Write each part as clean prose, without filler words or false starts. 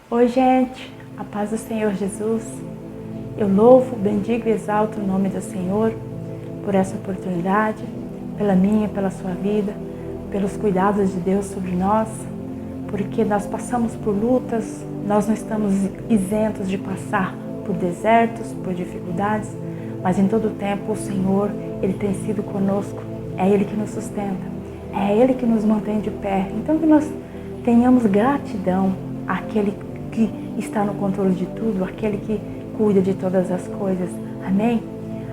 Oi, gente, a paz do Senhor Jesus. Eu louvo, bendigo e exalto o nome do Senhor por essa oportunidade, pela minha e pela sua vida, pelos cuidados de Deus sobre nós, porque nós passamos por lutas, nós não estamos isentos de passar por desertos, por dificuldades, mas em todo tempo o Senhor, Ele tem sido conosco, é Ele que nos sustenta, é Ele que nos mantém de pé. Então que nós tenhamos gratidão àquele que está no controle de tudo, aquele que cuida de todas as coisas. Amém?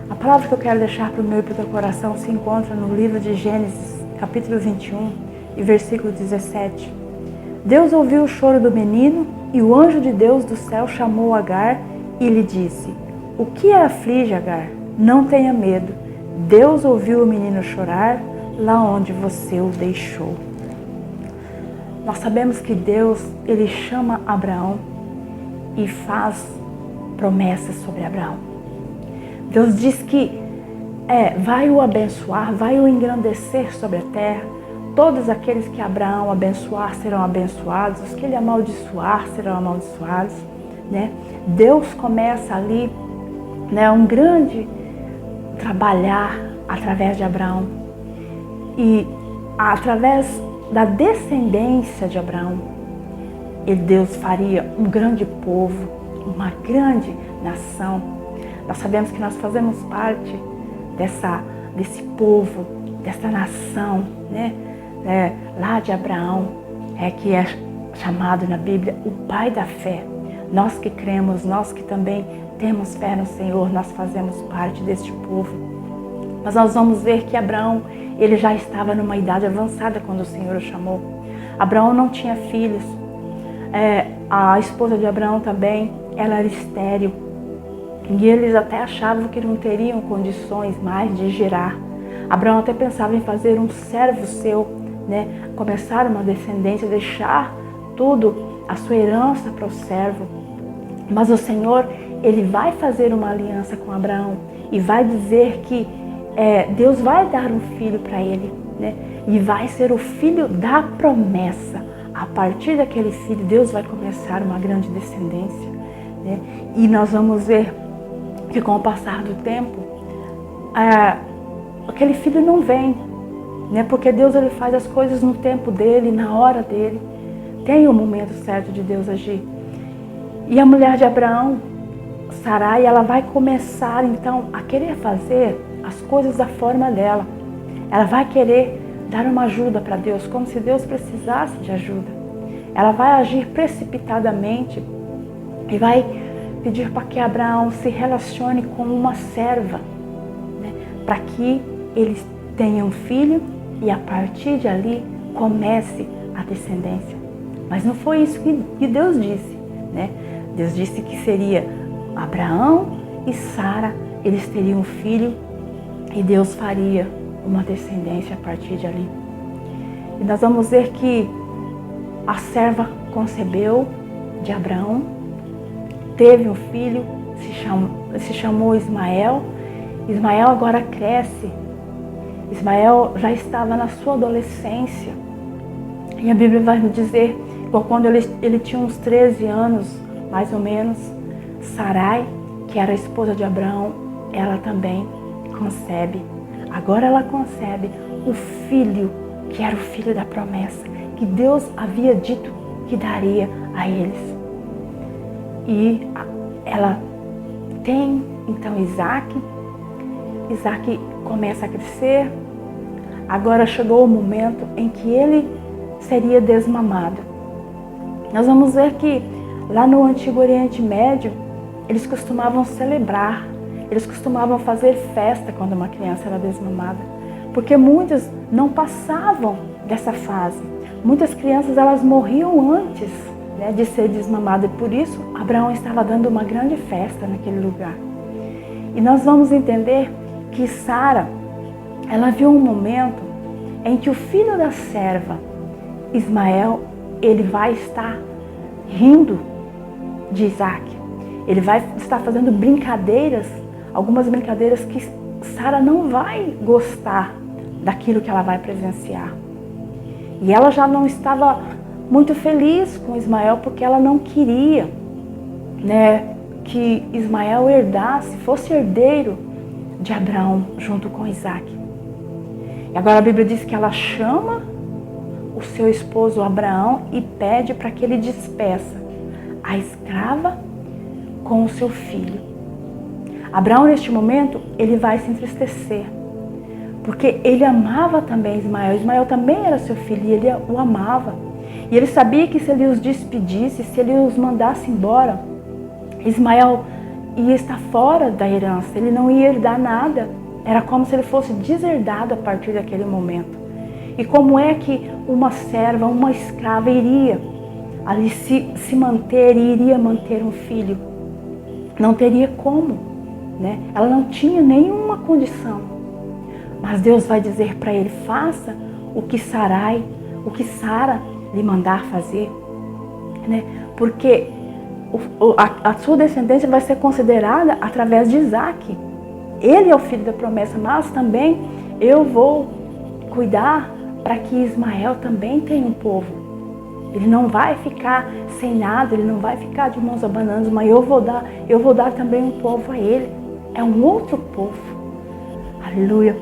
A palavra que eu quero deixar para o meu e para o teu coração se encontra no livro de Gênesis, capítulo 21, e versículo 17. Deus ouviu o choro do menino e o anjo de Deus do céu chamou Agar e lhe disse: O que a aflige, Agar? Não tenha medo. Deus ouviu o menino chorar lá onde você o deixou. Nós sabemos que Deus, Ele chama Abraão e faz promessas sobre Abraão. Deus diz que vai o abençoar, vai o engrandecer sobre a terra. Todos aqueles que Abraão abençoar serão abençoados, os que ele amaldiçoar serão amaldiçoados. Né? Deus começa ali um grande trabalhar através de Abraão. E através da descendência de Abraão, Deus faria um grande povo, uma grande nação. Nós sabemos que nós fazemos parte desse povo, dessa nação, né? Lá de Abraão, que é chamado na Bíblia o pai da fé. Nós que cremos, nós que também temos fé no Senhor, nós fazemos parte deste povo. Mas nós vamos ver que Abraão, ele já estava numa idade avançada quando o Senhor o chamou. Abraão não tinha filhos. A esposa de Abraão também, ela era estéril. E eles até achavam que não teriam condições mais de gerar. Abraão até pensava em fazer um servo seu, né? Começar uma descendência, deixar tudo, a sua herança para o servo. Mas o Senhor, Ele vai fazer uma aliança com Abraão e vai dizer que Deus vai dar um filho para ele, né? E vai ser o filho da promessa. A partir daquele filho, Deus vai começar uma grande descendência, né? E nós vamos ver que com o passar do tempo, aquele filho não vem, né? Porque Deus, ele faz as coisas no tempo dele, na hora dele. Tem o momento certo de Deus agir. E a mulher de Abraão, Sarai, ela vai começar então a querer fazer as coisas da forma dela. Ela vai querer dar uma ajuda para Deus, como se Deus precisasse de ajuda. Ela vai agir precipitadamente e vai pedir para que Abraão se relacione com uma serva, né? Para que eles tenham um filho e a partir de ali comece a descendência. Mas não foi isso que Deus disse, né? Deus disse que seria Abraão e Sara, eles teriam um filho e Deus faria uma descendência a partir de ali. E nós vamos ver que a serva concebeu de Abraão, teve um filho, se chamou Ismael. Ismael agora cresce. Ismael já estava na sua adolescência. E a Bíblia vai nos dizer que quando ele tinha uns 13 anos, mais ou menos, Sarai, que era a esposa de Abraão, ela também concebe. Agora ela concebe o filho, que era o filho da promessa, que Deus havia dito que daria a eles. E ela tem então Isaac. Isaac começa a crescer. Agora chegou o momento em que ele seria desmamado. Nós vamos ver que lá no Antigo Oriente Médio, eles costumavam celebrar, eles costumavam fazer festa quando uma criança era desmamada, porque muitos não passavam dessa fase. Muitas crianças, elas morriam antes, né, de ser desmamada, e por isso Abraão estava dando uma grande festa naquele lugar. E nós vamos entender que Sara, ela viu um momento em que o filho da serva, Ismael, ele vai estar rindo de Isaac. Ele vai estar fazendo brincadeiras, algumas brincadeiras que Sara não vai gostar daquilo que ela vai presenciar. E ela já não estava muito feliz com Ismael, porque ela não queria, né, que Ismael herdasse, fosse herdeiro de Abraão junto com Isaac. E agora a Bíblia diz que ela chama o seu esposo Abraão e pede para que ele despeça a escrava com o seu filho. Abraão, neste momento, ele vai se entristecer, porque ele amava também Ismael. Ismael também era seu filho e ele o amava. E ele sabia que se ele os despedisse, se ele os mandasse embora, Ismael ia estar fora da herança, ele não ia herdar nada. Era como se ele fosse deserdado a partir daquele momento. E como é que uma serva, uma escrava iria ali se manter e iria manter um filho? Não teria como, né? Ela não tinha nenhuma condição. Mas Deus vai dizer para ele: faça o que Sara lhe mandar fazer, né? Porque a sua descendência vai ser considerada através de Isaac. Ele é o filho da promessa, mas também eu vou cuidar para que Ismael também tenha um povo. Ele não vai ficar sem nada, ele não vai ficar de mãos abanadas, mas eu vou dar também um povo a ele. É um outro povo. Aleluia.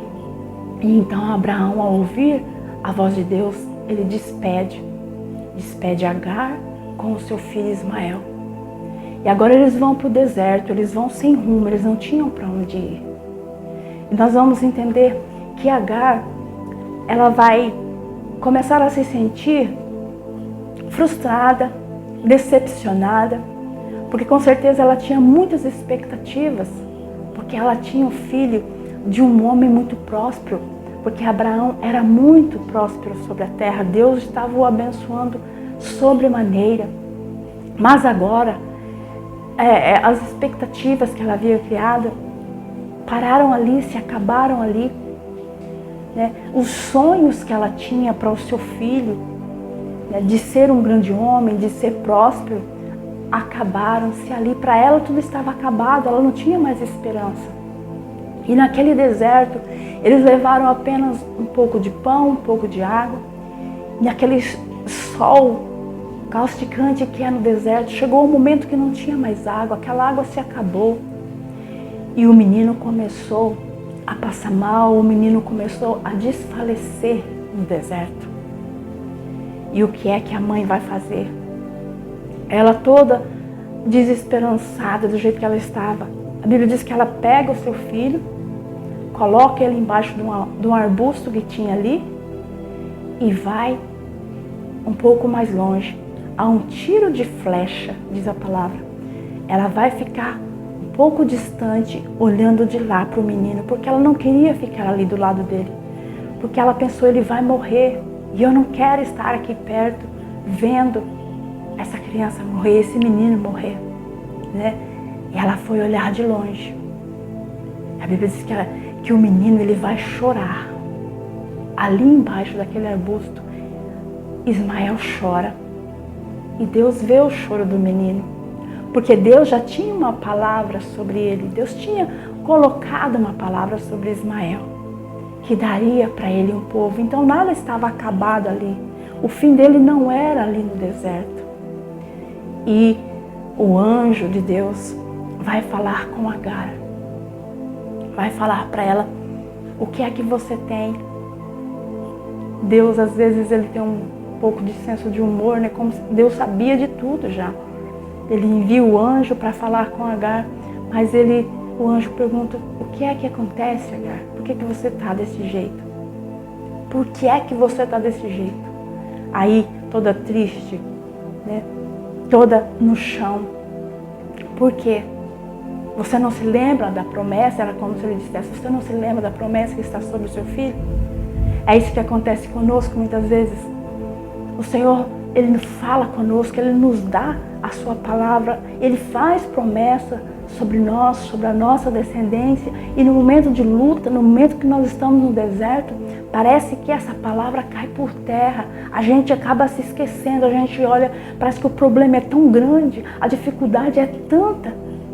E então Abraão, ao ouvir a voz de Deus, ele despede Agar com o seu filho Ismael. E agora eles vão para o deserto, eles vão sem rumo, eles não tinham para onde ir. E nós vamos entender que Agar, ela vai começar a se sentir frustrada, decepcionada, porque com certeza ela tinha muitas expectativas, porque ela tinha um filho de um homem muito próspero, porque Abraão era muito próspero sobre a terra, Deus estava o abençoando sobremaneira. Mas agora, as expectativas que ela havia criado pararam ali, se acabaram ali, né? Os sonhos que ela tinha para o seu filho, né, de ser um grande homem, de ser próspero, acabaram-se ali. Para ela tudo estava acabado, ela não tinha mais esperança. E naquele deserto, eles levaram apenas um pouco de pão, um pouco de água. E aquele sol causticante que é no deserto, chegou um momento que não tinha mais água, aquela água se acabou. E o menino começou a passar mal, o menino começou a desfalecer no deserto. E o que é que a mãe vai fazer? Ela toda desesperançada do jeito que ela estava. A Bíblia diz que ela pega o seu filho, coloca ele embaixo de um arbusto que tinha ali e vai um pouco mais longe, a um tiro de flecha, diz a palavra. Ela vai ficar um pouco distante, olhando de lá para o menino, porque ela não queria ficar ali do lado dele, porque ela pensou: ele vai morrer e eu não quero estar aqui perto vendo essa criança morrer, esse menino morrer, né? E ela foi olhar de longe. A Bíblia diz que o menino, ele vai chorar ali embaixo daquele arbusto. Ismael chora e Deus vê o choro do menino, porque Deus já tinha uma palavra sobre ele. Deus tinha colocado uma palavra sobre Ismael, que daria para ele um povo. Então nada estava acabado ali. O fim dele não era ali no deserto. E o anjo de Deus vai falar com Agar. Vai falar para ela: o que é que você tem? Deus, às vezes, ele tem um pouco de senso de humor, né? Como se Deus sabia de tudo já. Ele envia o anjo para falar com Agar, mas o anjo pergunta: o que é que acontece, Agar? Por que você está desse jeito? Por que é que você está desse jeito? Aí, toda triste, né? Toda no chão. Por quê? Você não se lembra da promessa? Era como se ele dissesse: você não se lembra da promessa que está sobre o seu filho? É isso que acontece conosco muitas vezes. O Senhor, ele fala conosco, ele nos dá a sua palavra, ele faz promessa sobre nós, sobre a nossa descendência, e no momento de luta, no momento que nós estamos no deserto, parece que essa palavra cai por terra, a gente acaba se esquecendo, a gente olha, parece que o problema é tão grande, a dificuldade é tanta,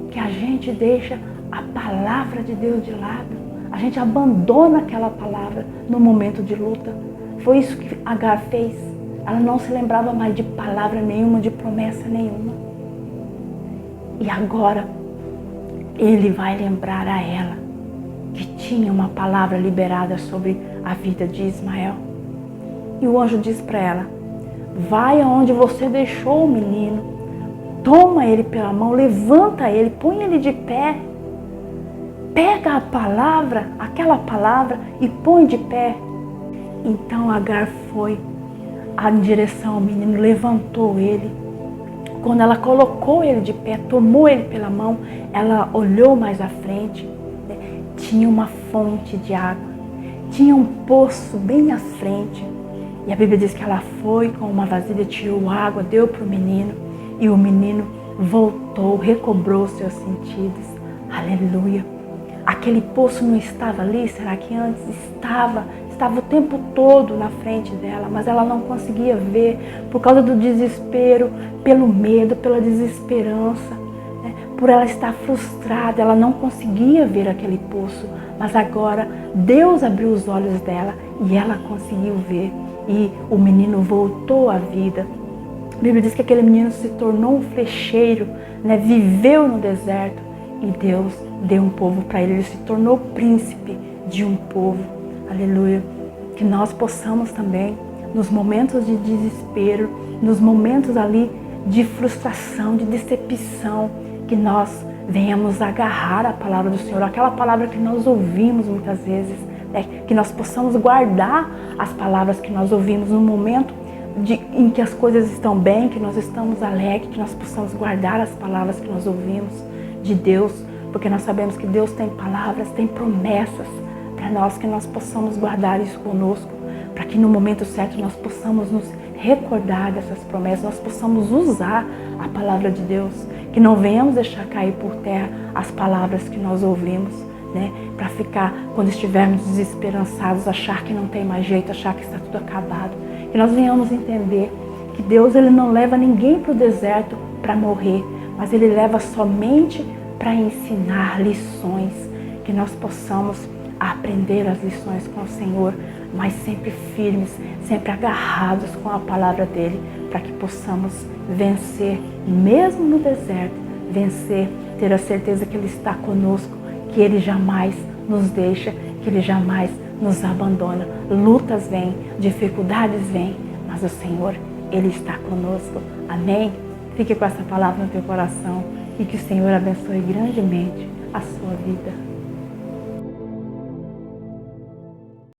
que a gente deixa a palavra de Deus de lado, a gente abandona aquela palavra no momento de luta. Foi isso que Agar fez. Ela não se lembrava mais de palavra nenhuma, de promessa nenhuma. E agora, ele vai lembrar a ela que tinha uma palavra liberada sobre a vida de Ismael. E o anjo diz para ela: vai aonde você deixou o menino, toma ele pela mão, levanta ele, põe ele de pé, pega a palavra, aquela palavra, e põe de pé. Então Agar foi em direção ao menino, levantou ele. Quando ela colocou ele de pé, tomou ele pela mão, ela olhou mais à frente, tinha uma fonte de água, tinha um poço bem à frente. E a Bíblia diz que ela foi com uma vasilha, tirou água, deu para o menino, e o menino voltou, recobrou seus sentidos. Aleluia! Aquele poço não estava ali? Será que antes estava? Estava o tempo todo na frente dela, mas ela não conseguia ver por causa do desespero, pelo medo, pela desesperança, né? Por ela estar frustrada, ela não conseguia ver aquele poço. Mas agora Deus abriu os olhos dela e ela conseguiu ver. E o menino voltou à vida. A Bíblia diz que aquele menino se tornou um flecheiro, né? Viveu no deserto e Deus deu um povo para ele. Ele se tornou príncipe de um povo. Aleluia. Que nós possamos também, nos momentos de desespero, nos momentos ali de frustração, de decepção, que nós venhamos agarrar a palavra do Senhor, aquela palavra que nós ouvimos muitas vezes, né? Que nós possamos guardar as palavras que nós ouvimos no momento em que as coisas estão bem, que nós estamos alegres, que nós possamos guardar as palavras que nós ouvimos de Deus, porque nós sabemos que Deus tem palavras, tem promessas para nós, que nós possamos guardar isso conosco, para que no momento certo nós possamos nos recordar dessas promessas, nós possamos usar a palavra de Deus, que não venhamos deixar cair por terra as palavras que nós ouvimos, né? Para ficar, quando estivermos desesperançados, achar que não tem mais jeito, achar que está tudo acabado. Que nós venhamos entender que Deus, ele não leva ninguém para o deserto para morrer, mas ele leva somente para ensinar lições, que nós possamos aprender as lições com o Senhor, mas sempre firmes, sempre agarrados com a palavra dele, para que possamos vencer, mesmo no deserto, vencer, ter a certeza que ele está conosco, que ele jamais nos deixa, que ele jamais nos abandona. Lutas vêm, dificuldades vêm, mas o Senhor, ele está conosco. Amém? Fique com essa palavra no teu coração e que o Senhor abençoe grandemente a sua vida.